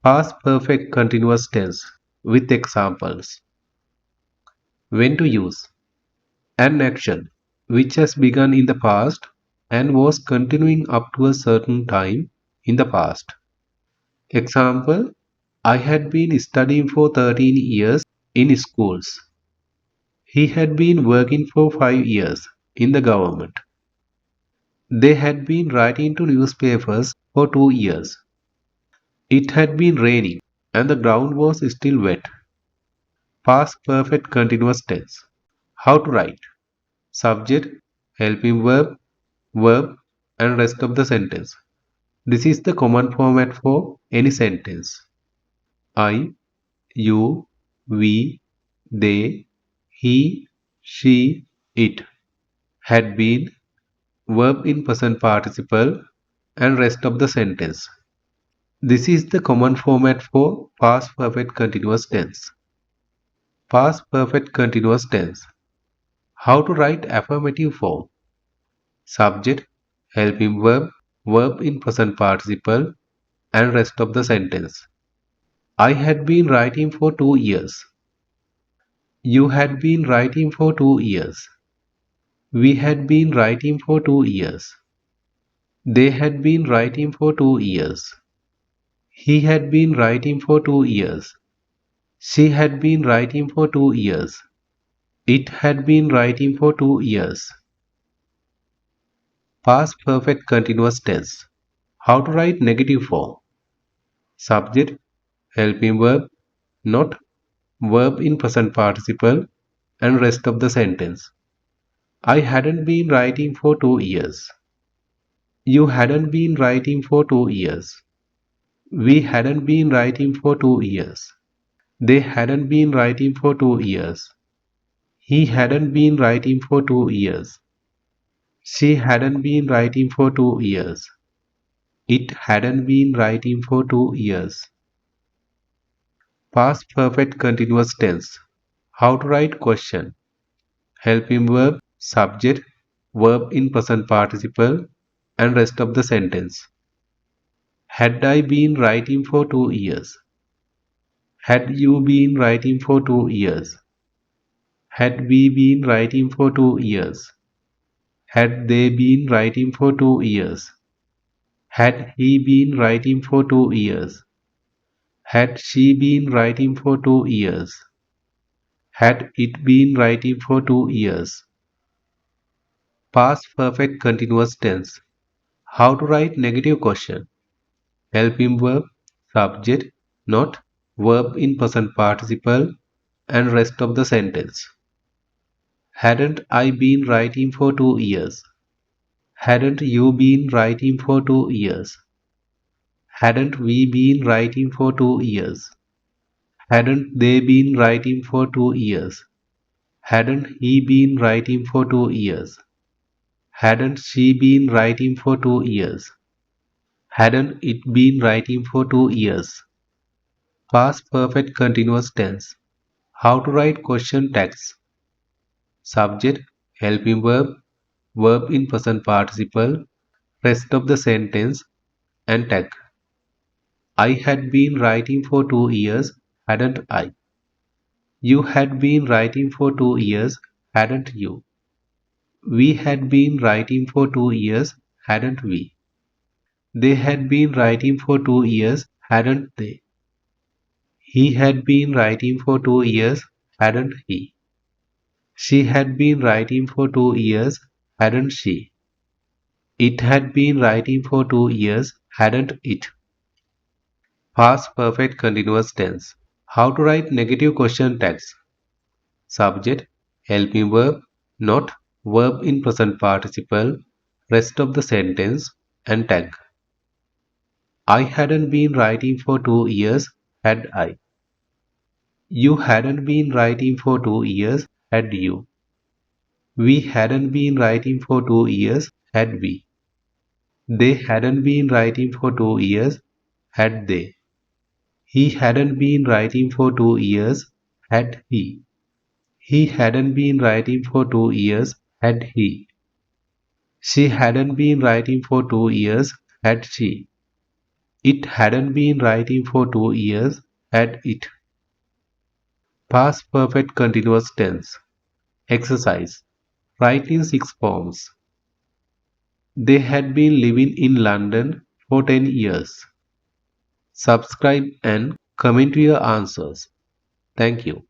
Past perfect continuous tense with examples. When to use. An action which has begun in the past and was continuing up to a certain time in the past. Example: I had been studying for 13 years in schools. He had been working for 5 years in the government. They had been writing to newspapers for 2 years. It had been raining and the ground was still wet. Past perfect continuous tense. How to write. Subject, helping verb, verb, and rest of the sentence. This is the common format for any sentence. I, you, we, they, he, she, it. Had been, verb in present participle, and rest of the sentence. This is the common format for past perfect continuous tense. Past perfect continuous tense. How to write affirmative form. Subject, helping verb, verb in present participle, and rest of the sentence. I had been writing for 2 years. You had been writing for 2 years. We had been writing for 2 years. They had been writing for 2 years. He had been writing for 2 years. She had been writing for 2 years. It had been writing for 2 years. Past perfect continuous tense. How to write negative form. Subject, helping verb, not verb in present participle, and rest of the sentence. I hadn't been writing for 2 years. You hadn't been writing for 2 years. We hadn't been writing for 2 years. They hadn't been writing for 2 years. He hadn't been writing for 2 years. She hadn't been writing for 2 years. It hadn't been writing for 2 years. Past perfect continuous tense. How to write question. Helping verb, subject, verb in present participle, and rest of the sentence. Had I been writing for 2 years? Had you been writing for 2 years? Had we been writing for 2 years? Had they been writing for 2 years? Had he been writing for 2 years? Had she been writing for 2 years? Had it been writing for 2 years? Past perfect continuous tense. How to write negative question. Helping verb, subject, not verb in present participle, and rest of the sentence. Hadn't I been writing for 2 years? Hadn't you been writing for 2 years? Hadn't we been writing for 2 years? Hadn't they been writing for 2 years? Hadn't he been writing for 2 years? Hadn't she been writing for 2 years? Hadn't it been writing for 2 years? Past perfect continuous tense. How to write question text. Subject, helping verb, verb in present participle, rest of the sentence, and tag. I had been writing for 2 years, hadn't I? You had been writing for 2 years, hadn't you? We had been writing for 2 years, hadn't we? They had been writing for 2 years, hadn't they? He had been writing for 2 years, hadn't he? She had been writing for 2 years, hadn't she? It had been writing for 2 years, hadn't it? Past perfect continuous tense. How to write negative question text. Subject, helping verb, not verb in present participle, rest of the sentence, and tag. I hadn't been writing for 2 years, had I? You hadn't been writing for 2 years, had you? We hadn't been writing for 2 years, had we? They hadn't been writing for 2 years, had they? He hadn't been writing for 2 years, had he? He hadn't been writing for 2 years, had he? She hadn't been writing for 2 years, had she? It hadn't been writing for 2 years, had it? Past perfect continuous tense. Exercise. Write in 6 forms. They had been living in London for 10 years. Subscribe and comment your answers. Thank you.